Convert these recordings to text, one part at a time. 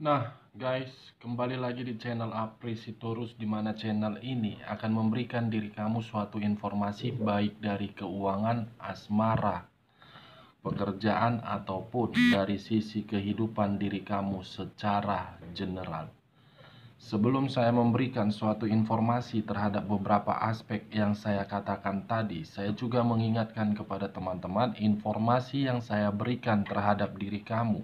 Nah, guys, kembali lagi di channel Apri Sitorus, di mana channel ini akan memberikan diri kamu suatu informasi baik dari keuangan, asmara, pekerjaan, ataupun dari sisi kehidupan diri kamu secara general. Sebelum saya memberikan suatu informasi terhadap beberapa aspek yang saya katakan tadi, saya juga mengingatkan kepada teman-teman, informasi yang saya berikan terhadap diri kamu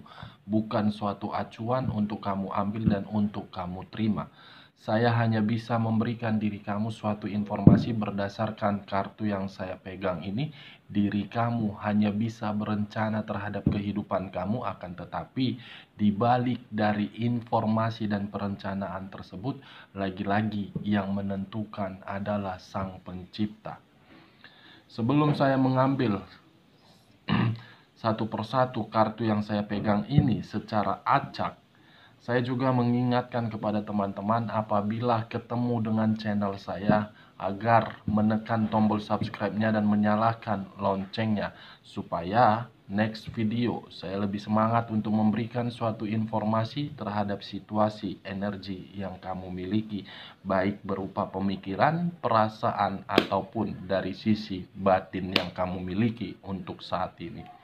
bukan suatu acuan untuk kamu ambil dan untuk kamu terima. Saya hanya bisa memberikan diri kamu suatu informasi berdasarkan kartu yang saya pegang ini. Diri kamu hanya bisa berencana terhadap kehidupan kamu, akan tetapi di balik dari informasi dan perencanaan tersebut, lagi-lagi yang menentukan adalah Sang Pencipta. Sebelum saya mengambil satu persatu kartu yang saya pegang ini secara acak, saya juga mengingatkan kepada teman-teman apabila ketemu dengan channel saya agar menekan tombol subscribe-nya dan menyalakan loncengnya supaya next video saya lebih semangat untuk memberikan suatu informasi terhadap situasi energi yang kamu miliki, baik berupa pemikiran, perasaan, ataupun dari sisi batin yang kamu miliki untuk saat ini.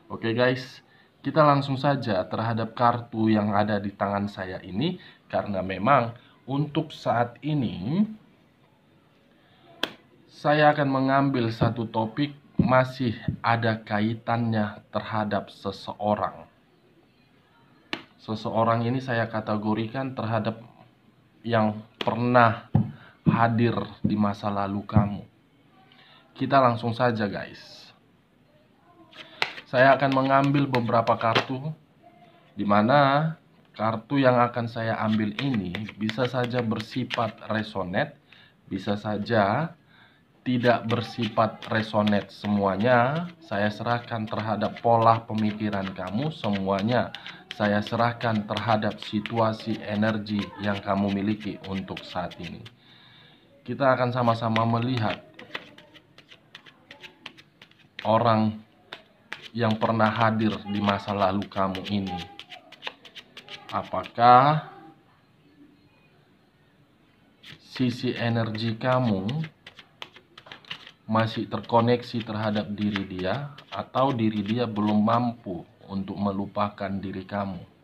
Oke guys, kita langsung saja terhadap kartu yang ada di tangan saya ini, karena memang untuk saat ini saya akan mengambil satu topik masih ada kaitannya terhadap seseorang. Seseorang ini saya kategorikan terhadap yang pernah hadir di masa lalu kamu. Kita langsung saja guys. Saya akan mengambil beberapa kartu, di mana kartu yang akan saya ambil ini bisa saja bersifat resonate, bisa saja tidak bersifat resonate. Semuanya saya serahkan terhadap pola pemikiran kamu, semuanya saya serahkan terhadap situasi energi yang kamu miliki untuk saat ini. Kita akan sama-sama melihat orang yang pernah hadir di masa lalu kamu ini. Apakah sisi energi kamu masih terkoneksi terhadap diri dia, atau diri dia belum mampu untuk melupakan diri kamu?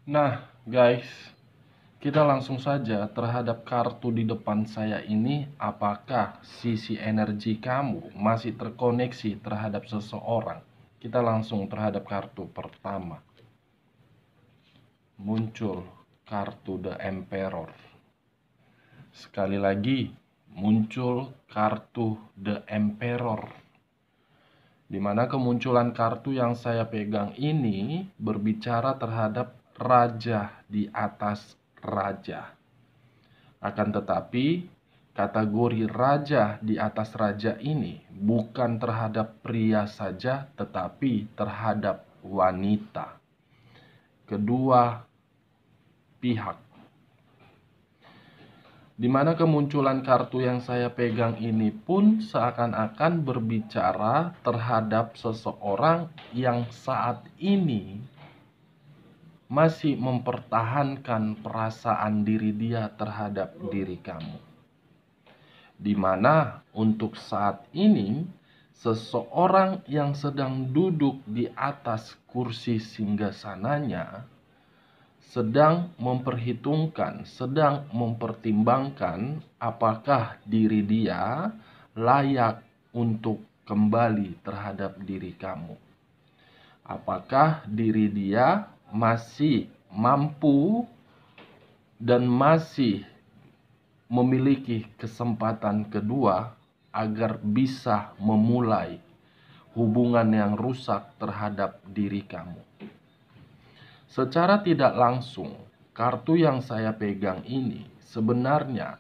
Nah, guys, kita langsung saja terhadap kartu di depan saya ini. Apakah sisi energi kamu masih terkoneksi terhadap seseorang? Kita langsung terhadap kartu pertama. Muncul kartu The Emperor. Sekali lagi, muncul kartu The Emperor, di mana kemunculan kartu yang saya pegang ini berbicara terhadap raja di atas raja. Akan tetapi, kategori raja di atas raja ini bukan terhadap pria saja, tetapi terhadap wanita. Kedua pihak. Di mana kemunculan kartu yang saya pegang ini pun seakan-akan berbicara terhadap seseorang yang saat ini masih mempertahankan perasaan diri dia terhadap diri kamu. Di mana untuk saat ini seseorang yang sedang duduk di atas kursi singgasananya sedang memperhitungkan, sedang mempertimbangkan apakah diri dia layak untuk kembali terhadap diri kamu. Apakah diri dia masih mampu dan masih memiliki kesempatan kedua agar bisa memulai hubungan yang rusak terhadap diri kamu. Secara tidak langsung, kartu yang saya pegang ini sebenarnya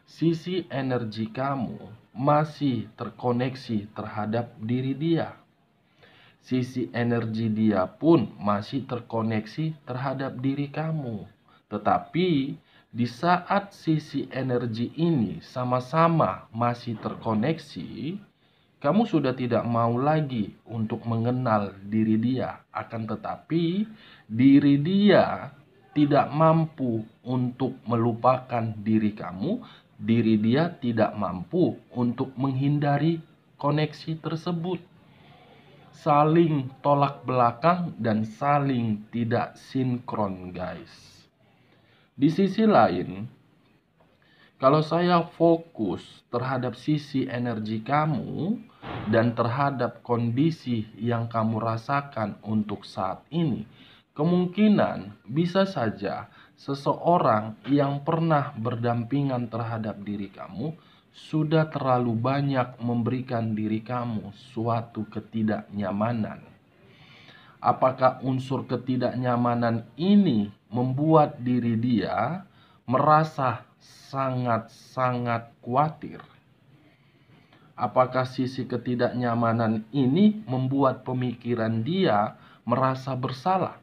sisi energi kamu masih terkoneksi terhadap diri dia. Sisi energi dia pun masih terkoneksi terhadap diri kamu. Tetapi di saat sisi energi ini sama-sama masih terkoneksi, kamu sudah tidak mau lagi untuk mengenal diri dia. Akan tetapi diri dia tidak mampu untuk melupakan diri kamu. Diri dia tidak mampu untuk menghindari koneksi tersebut. Saling tolak belakang dan saling tidak sinkron, guys. Di sisi lain, kalau saya fokus terhadap sisi energi kamu dan terhadap kondisi yang kamu rasakan untuk saat ini, kemungkinan bisa saja seseorang yang pernah berdampingan terhadap diri kamu sudah terlalu banyak memberikan diri kamu suatu ketidaknyamanan. Apakah unsur ketidaknyamanan ini membuat diri dia merasa sangat-sangat khawatir? Apakah sisi ketidaknyamanan ini membuat pemikiran dia merasa bersalah?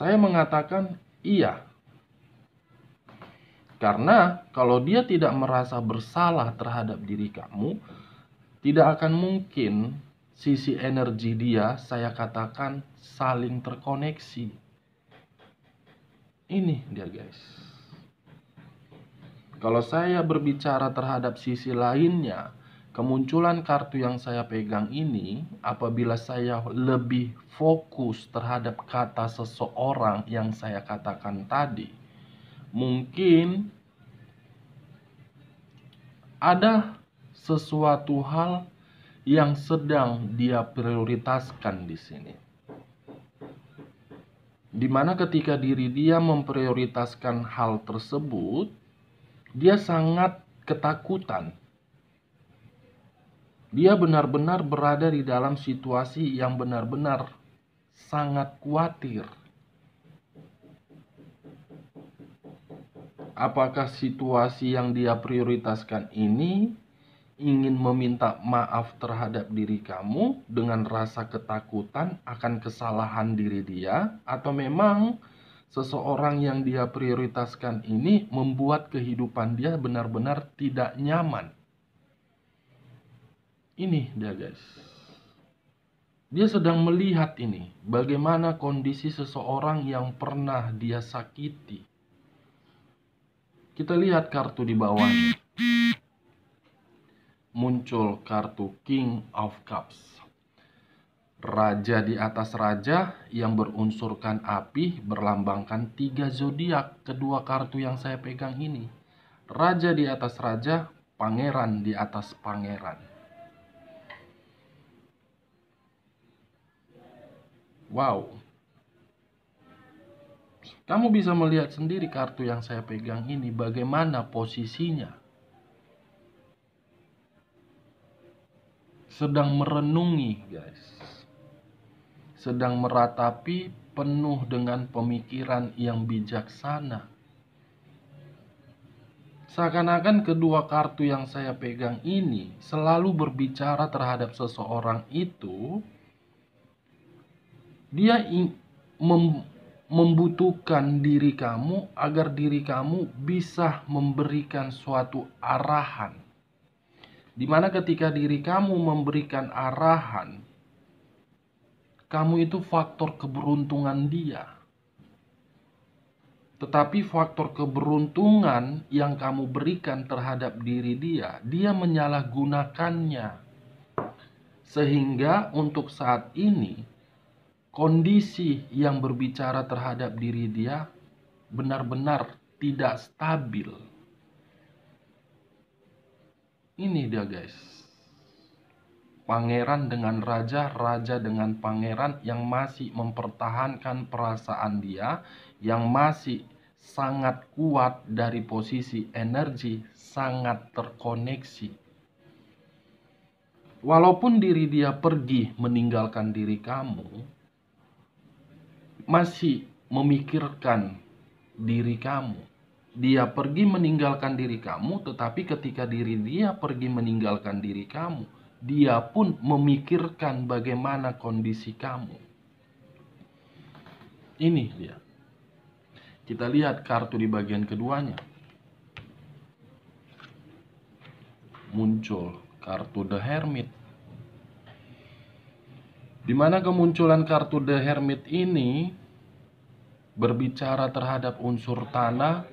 Saya mengatakan iya. Karena kalau dia tidak merasa bersalah terhadap diri kamu, tidak akan mungkin sisi energi dia, saya katakan, saling terkoneksi. Ini dia, guys. Kalau saya berbicara terhadap sisi lainnya, kemunculan kartu yang saya pegang ini, apabila saya lebih fokus terhadap kata seseorang yang saya katakan tadi, mungkin ada sesuatu hal yang sedang dia prioritaskan di sini. Dimana ketika diri dia memprioritaskan hal tersebut, dia sangat ketakutan. Dia benar-benar berada di dalam situasi yang benar-benar sangat khawatir. Apakah situasi yang dia prioritaskan ini ingin meminta maaf terhadap diri kamu dengan rasa ketakutan akan kesalahan diri dia, atau memang seseorang yang dia prioritaskan ini membuat kehidupan dia benar-benar tidak nyaman? Ini dia, guys. Dia sedang melihat ini, bagaimana kondisi seseorang yang pernah dia sakiti. Kita lihat kartu di bawahnya. Muncul kartu King of Cups. Raja di atas raja yang berunsurkan api berlambangkan 3 zodiak. Kedua kartu yang saya pegang ini. Raja di atas raja, pangeran di atas pangeran. Wow. Kamu bisa melihat sendiri kartu yang saya pegang ini bagaimana posisinya. Sedang merenungi, guys. Sedang meratapi, penuh dengan pemikiran yang bijaksana. Seakan-akan kedua kartu yang saya pegang ini selalu berbicara terhadap seseorang itu. Dia membutuhkan diri kamu agar diri kamu bisa memberikan suatu arahan. Dimana ketika diri kamu memberikan arahan, kamu itu faktor keberuntungan dia. Tetapi faktor keberuntungan yang kamu berikan terhadap diri dia, dia menyalahgunakannya. Sehingga untuk saat ini, kondisi yang berbicara terhadap diri dia benar-benar tidak stabil. Ini dia, guys. Pangeran dengan raja, raja dengan pangeran yang masih mempertahankan perasaan dia, yang masih sangat kuat dari posisi energi, sangat terkoneksi. Walaupun diri dia pergi meninggalkan diri kamu, masih memikirkan diri kamu. Dia pergi meninggalkan diri kamu, tetapi ketika dia pergi meninggalkan diri kamu, dia pun memikirkan bagaimana kondisi kamu. Ini dia. Kita lihat kartu di bagian keduanya. Muncul kartu The Hermit. Di mana kemunculan kartu The Hermit ini berbicara terhadap unsur tanah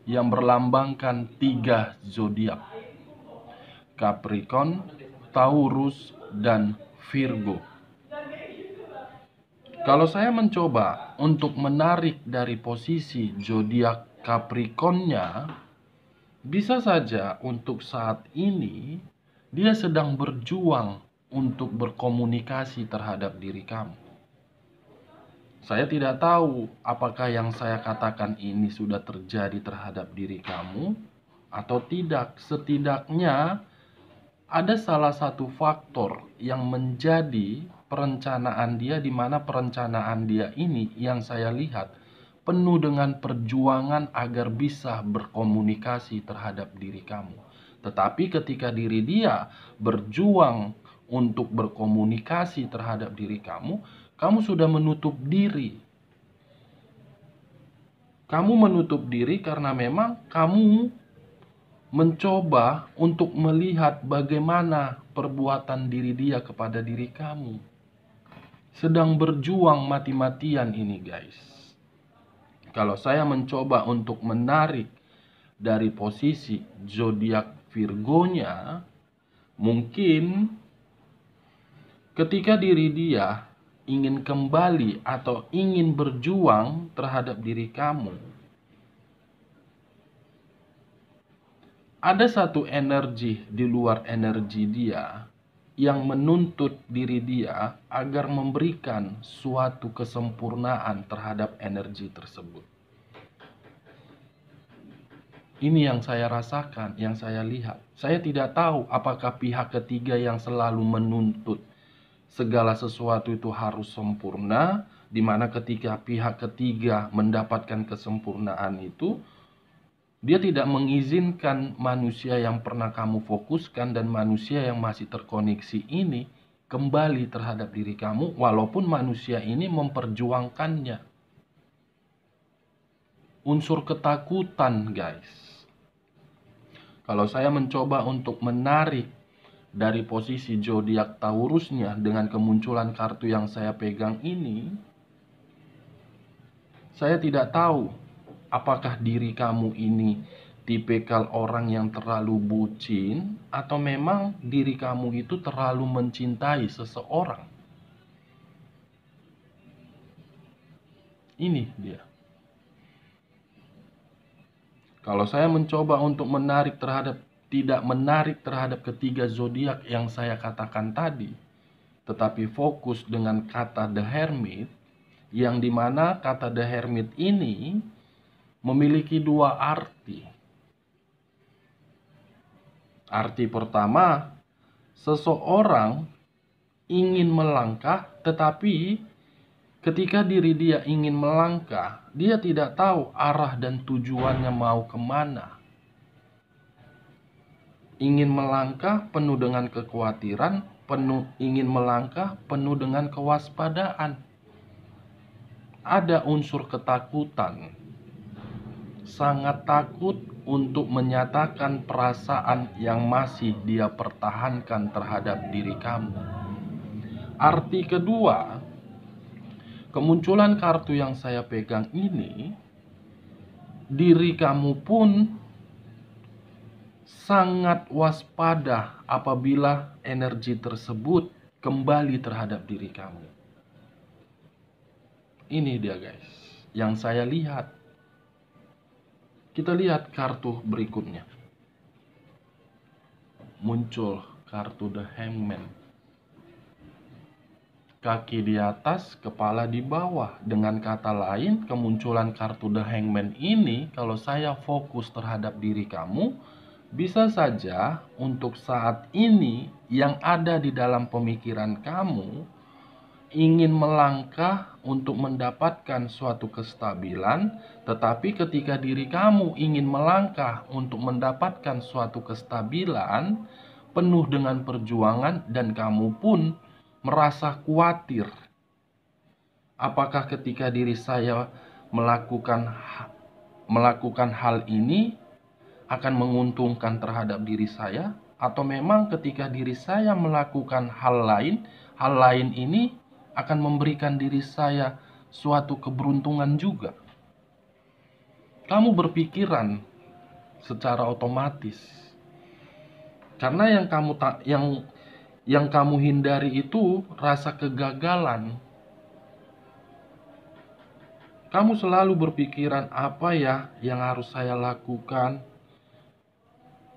yang berlambangkan 3 zodiak: Capricorn, Taurus, dan Virgo. Kalau saya mencoba untuk menarik dari posisi zodiak Capricornnya, bisa saja untuk saat ini dia sedang berjuang untuk berkomunikasi terhadap diri kamu. Saya tidak tahu apakah yang saya katakan ini sudah terjadi terhadap diri kamu atau tidak. Setidaknya ada salah satu faktor yang menjadi perencanaan dia, di mana perencanaan dia ini yang saya lihat penuh dengan perjuangan agar bisa berkomunikasi terhadap diri kamu. Tetapi ketika diri dia berjuang untuk berkomunikasi terhadap diri kamu, kamu sudah menutup diri. Kamu menutup diri karena memang kamu mencoba untuk melihat bagaimana perbuatan diri dia kepada diri kamu. Sedang berjuang mati-matian ini, guys. Kalau saya mencoba untuk menarik dari posisi zodiak Virgonya, mungkin ketika diri dia ingin kembali atau ingin berjuang terhadap diri kamu, ada satu energi di luar energi dia yang menuntut diri dia agar memberikan suatu kesempurnaan terhadap energi tersebut. Ini yang saya rasakan, yang saya lihat. Saya tidak tahu apakah pihak ketiga yang selalu menuntut segala sesuatu itu harus sempurna, di mana ketika pihak ketiga mendapatkan kesempurnaan itu, dia tidak mengizinkan manusia yang pernah kamu fokuskan dan manusia yang masih terkoneksi ini kembali terhadap diri kamu, walaupun manusia ini memperjuangkannya. Unsur ketakutan, guys. Kalau saya mencoba untuk menarik dari posisi zodiak Taurusnya dengan kemunculan kartu yang saya pegang ini, saya tidak tahu apakah diri kamu ini tipikal orang yang terlalu bucin atau memang diri kamu itu terlalu mencintai seseorang. Ini dia. Kalau saya mencoba untuk tidak menarik terhadap ketiga zodiak yang saya katakan tadi, tetapi fokus dengan kata The Hermit, yang dimana kata The Hermit ini memiliki 2 arti. Arti pertama, seseorang ingin melangkah, tetapi ketika diri dia ingin melangkah, dia tidak tahu arah dan tujuannya mau kemana. Ingin melangkah penuh dengan kekhawatiran, ingin melangkah penuh dengan kewaspadaan. Ada unsur ketakutan. Sangat takut untuk menyatakan perasaan yang masih dia pertahankan terhadap diri kamu. Arti kedua, kemunculan kartu yang saya pegang ini, diri kamu pun sangat waspada apabila energi tersebut kembali terhadap diri kamu. Ini dia, guys, yang saya lihat. Kita lihat kartu berikutnya. Muncul kartu The Hangman. Kaki di atas, kepala di bawah. Dengan kata lain, kemunculan kartu The Hangman ini, kalau saya fokus terhadap diri kamu, bisa saja untuk saat ini yang ada di dalam pemikiran kamu, ingin melangkah untuk mendapatkan suatu kestabilan, tetapi ketika diri kamu ingin melangkah untuk mendapatkan suatu kestabilan, penuh dengan perjuangan dan kamu pun merasa khawatir. Apakah ketika diri saya melakukan hal ini akan menguntungkan terhadap diri saya, atau memang ketika diri saya melakukan hal lain ini akan memberikan diri saya suatu keberuntungan juga. Kamu berpikiran secara otomatis. Karena yang kamu hindari itu rasa kegagalan. Kamu selalu berpikiran, apa ya yang harus saya lakukan?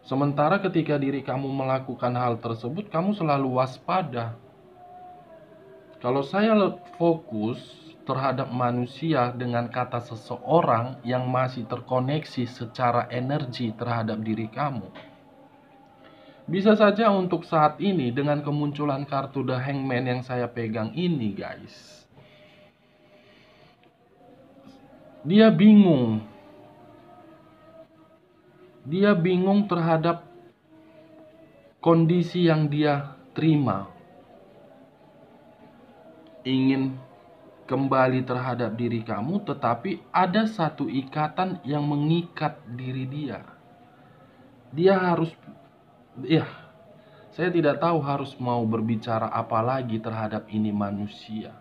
Sementara ketika diri kamu melakukan hal tersebut, kamu selalu waspada. Kalau saya fokus terhadap manusia dengan kata seseorang yang masih terkoneksi secara energi terhadap diri kamu, bisa saja untuk saat ini dengan kemunculan kartu The Hangman yang saya pegang ini, guys, dia bingung terhadap kondisi yang dia terima. Ingin kembali terhadap diri kamu, tetapi ada satu ikatan yang mengikat diri dia. Dia harus, saya tidak tahu harus mau berbicara apa lagi terhadap ini manusia.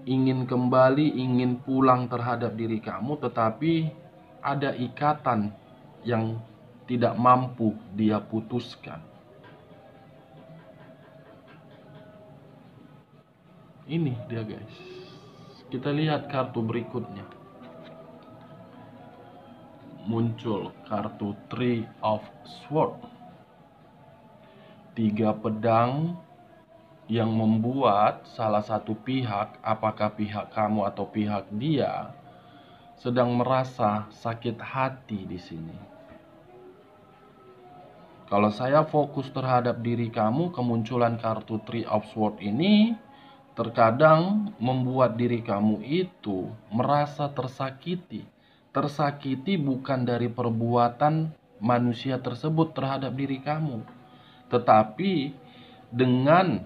Ingin kembali, ingin pulang terhadap diri kamu, tetapi ada ikatan yang tidak mampu dia putuskan. Ini dia, guys. Kita lihat kartu berikutnya. Muncul kartu Three of Swords. 3 pedang yang membuat salah satu pihak, apakah pihak kamu atau pihak dia, sedang merasa sakit hati di sini. Kalau saya fokus terhadap diri kamu, kemunculan kartu Three of Swords ini terkadang membuat diri kamu itu merasa tersakiti. Tersakiti bukan dari perbuatan manusia tersebut terhadap diri kamu, tetapi dengan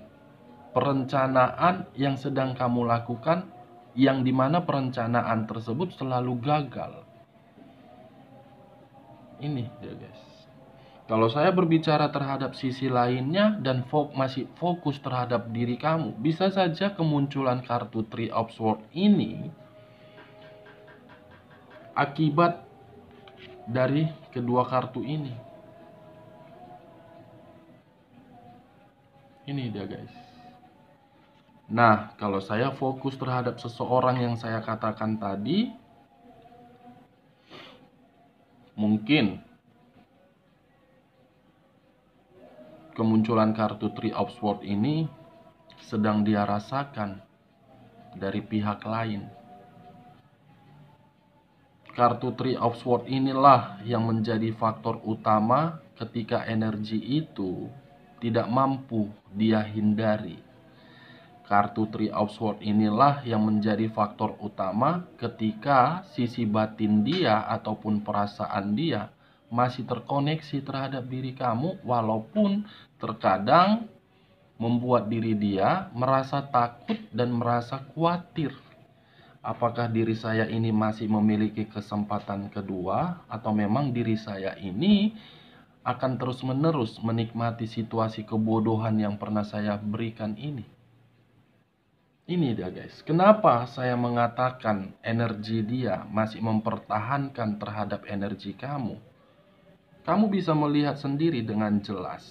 perencanaan yang sedang kamu lakukan, yang dimana perencanaan tersebut selalu gagal. Ini dia, guys. Kalau saya berbicara terhadap sisi lainnya dan masih fokus terhadap diri kamu, bisa saja kemunculan kartu Three of Swords ini akibat dari kedua kartu ini. Ini dia, guys. Nah, kalau saya fokus terhadap seseorang yang saya katakan tadi, mungkin kemunculan kartu Three of Swords ini sedang dia rasakan dari pihak lain. Kartu Three of Swords inilah yang menjadi faktor utama ketika energi itu tidak mampu dia hindari. Kartu Three of Swords inilah yang menjadi faktor utama ketika sisi batin dia ataupun perasaan dia masih terkoneksi terhadap diri kamu, walaupun terkadang membuat diri dia merasa takut dan merasa khawatir. Apakah diri saya ini masih memiliki kesempatan kedua, atau memang diri saya ini akan terus-menerus menikmati situasi kebodohan yang pernah saya berikan ini? Ini dia, guys. Kenapa saya mengatakan energi dia masih mempertahankan terhadap energi kamu? Kamu bisa melihat sendiri dengan jelas.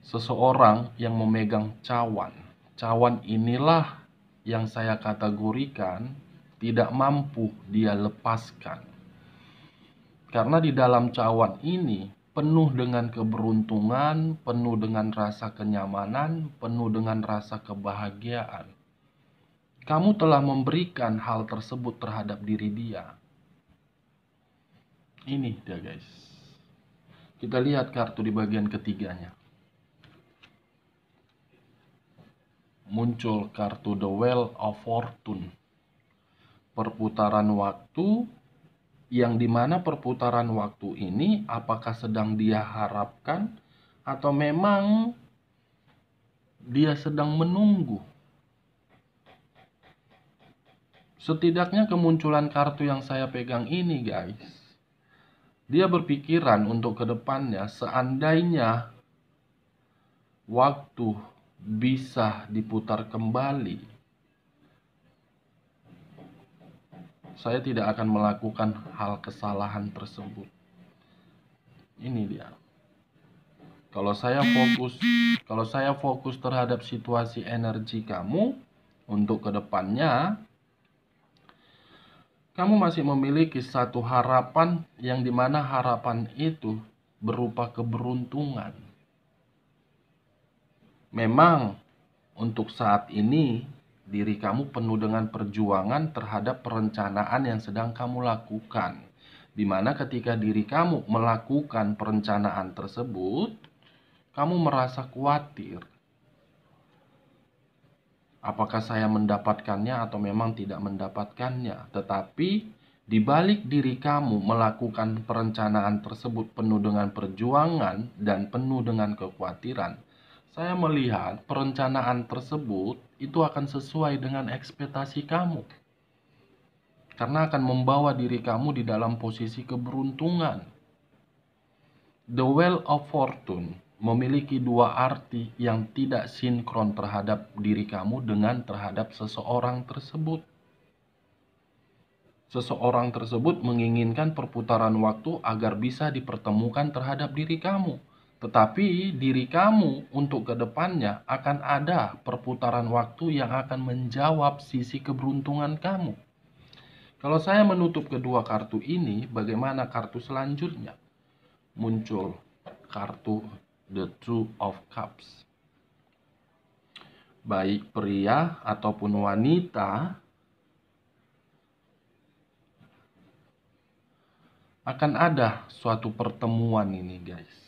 Seseorang yang memegang cawan. Cawan inilah yang saya kategorikan tidak mampu dia lepaskan. Karena di dalam cawan ini penuh dengan keberuntungan, penuh dengan rasa kenyamanan, penuh dengan rasa kebahagiaan. Kamu telah memberikan hal tersebut terhadap diri dia. Ini dia, guys. Kita lihat kartu di bagian ketiganya. muncul kartu The Wheel of Fortune. Perputaran waktu, yang dimana perputaran waktu ini apakah sedang dia harapkan atau memang dia sedang menunggu. Setidaknya kemunculan kartu yang saya pegang ini guys, dia berpikiran untuk kedepannya seandainya waktu bisa diputar kembali, saya tidak akan melakukan hal kesalahan tersebut. Ini dia. Kalau saya fokus terhadap situasi energi kamu untuk kedepannya, kamu masih memiliki satu harapan yang dimana harapan itu berupa keberuntungan. Memang untuk saat ini diri kamu penuh dengan perjuangan terhadap perencanaan yang sedang kamu lakukan. Dimana ketika diri kamu melakukan perencanaan tersebut, kamu merasa khawatir. Apakah saya mendapatkannya atau memang tidak mendapatkannya? Tetapi di balik diri kamu melakukan perencanaan tersebut penuh dengan perjuangan dan penuh dengan kekhawatiran, saya melihat perencanaan tersebut itu akan sesuai dengan ekspektasi kamu. Karena akan membawa diri kamu di dalam posisi keberuntungan. The Wheel of Fortune memiliki dua arti yang tidak sinkron terhadap diri kamu dengan terhadap seseorang tersebut. Seseorang tersebut menginginkan perputaran waktu agar bisa dipertemukan terhadap diri kamu. Tetapi diri kamu untuk kedepannya akan ada perputaran waktu yang akan menjawab sisi keberuntungan kamu. Kalau saya menutup kedua kartu ini, bagaimana kartu selanjutnya? Muncul kartu The Two of Cups. Baik pria ataupun wanita akan ada suatu pertemuan ini guys.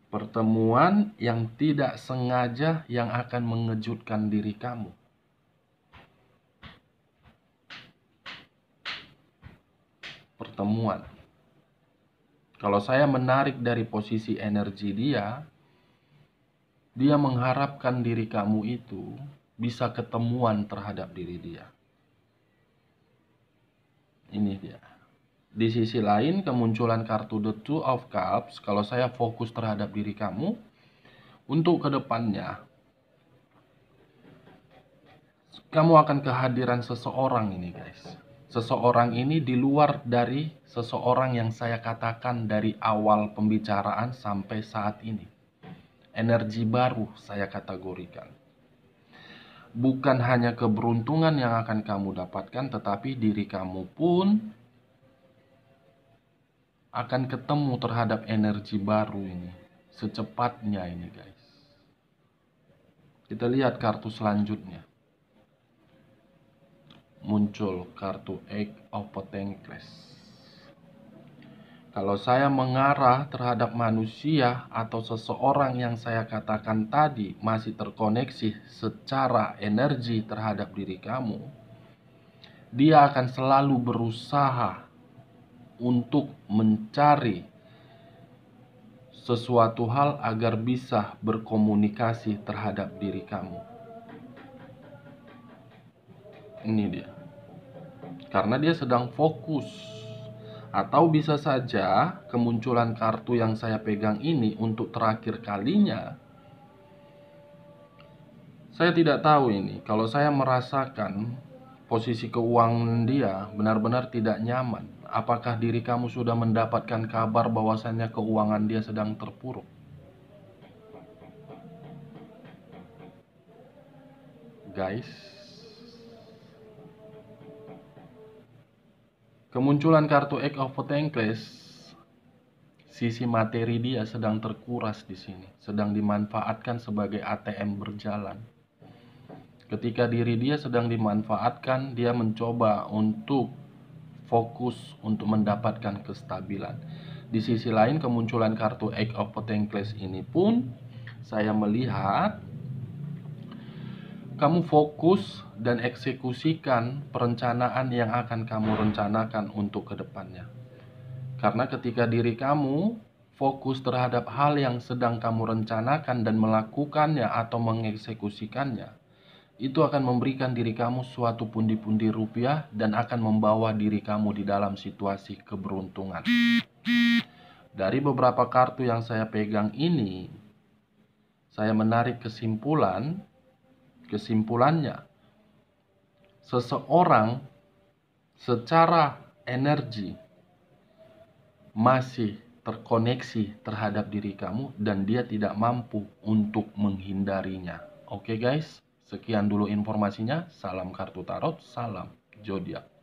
Pertemuan yang tidak sengaja yang akan mengejutkan diri kamu. Pertemuan. Kalau saya menarik dari posisi energi dia mengharapkan diri kamu itu bisa ketemuan terhadap diri dia. Ini dia. Di sisi lain, kemunculan kartu The Two of Cups, kalau saya fokus terhadap diri kamu, untuk kedepannya, kamu akan kehadiran seseorang ini guys. Seseorang ini di luar dari seseorang yang saya katakan dari awal pembicaraan sampai saat ini. Energi baru saya kategorikan. Bukan hanya keberuntungan yang akan kamu dapatkan, tetapi diri kamu pun akan ketemu terhadap energi baru ini. Secepatnya ini guys. Kita lihat kartu selanjutnya. Muncul kartu Eight of Pentacles. Kalau saya mengarah terhadap manusia atau seseorang yang saya katakan tadi masih terkoneksi secara energi terhadap diri kamu, dia akan selalu berusaha untuk mencari sesuatu hal agar bisa berkomunikasi terhadap diri kamu. Ini dia. Karena dia sedang fokus. Atau bisa saja kemunculan kartu yang saya pegang ini untuk terakhir kalinya. Saya tidak tahu ini. Kalau saya merasakan posisi keuangan dia benar-benar tidak nyaman. Apakah diri kamu sudah mendapatkan kabar bahwasannya keuangan dia sedang terpuruk? Guys, kemunculan kartu Eight of Pentacles, sisi materi dia sedang terkuras di sini, sedang dimanfaatkan sebagai ATM berjalan. Ketika diri dia sedang dimanfaatkan, dia mencoba untuk fokus untuk mendapatkan kestabilan. Di sisi lain, kemunculan kartu Eight of Pentacles ini pun saya melihat kamu fokus dan eksekusikan perencanaan yang akan kamu rencanakan untuk kedepannya. Karena ketika diri kamu fokus terhadap hal yang sedang kamu rencanakan dan melakukannya atau mengeksekusikannya, itu akan memberikan diri kamu suatu pundi-pundi rupiah dan akan membawa diri kamu di dalam situasi keberuntungan. Dari beberapa kartu yang saya pegang ini, saya menarik kesimpulannya, seseorang secara energi masih terkoneksi terhadap diri kamu dan dia tidak mampu untuk menghindarinya. Oke guys, sekian dulu informasinya. Salam kartu tarot, salam zodiak.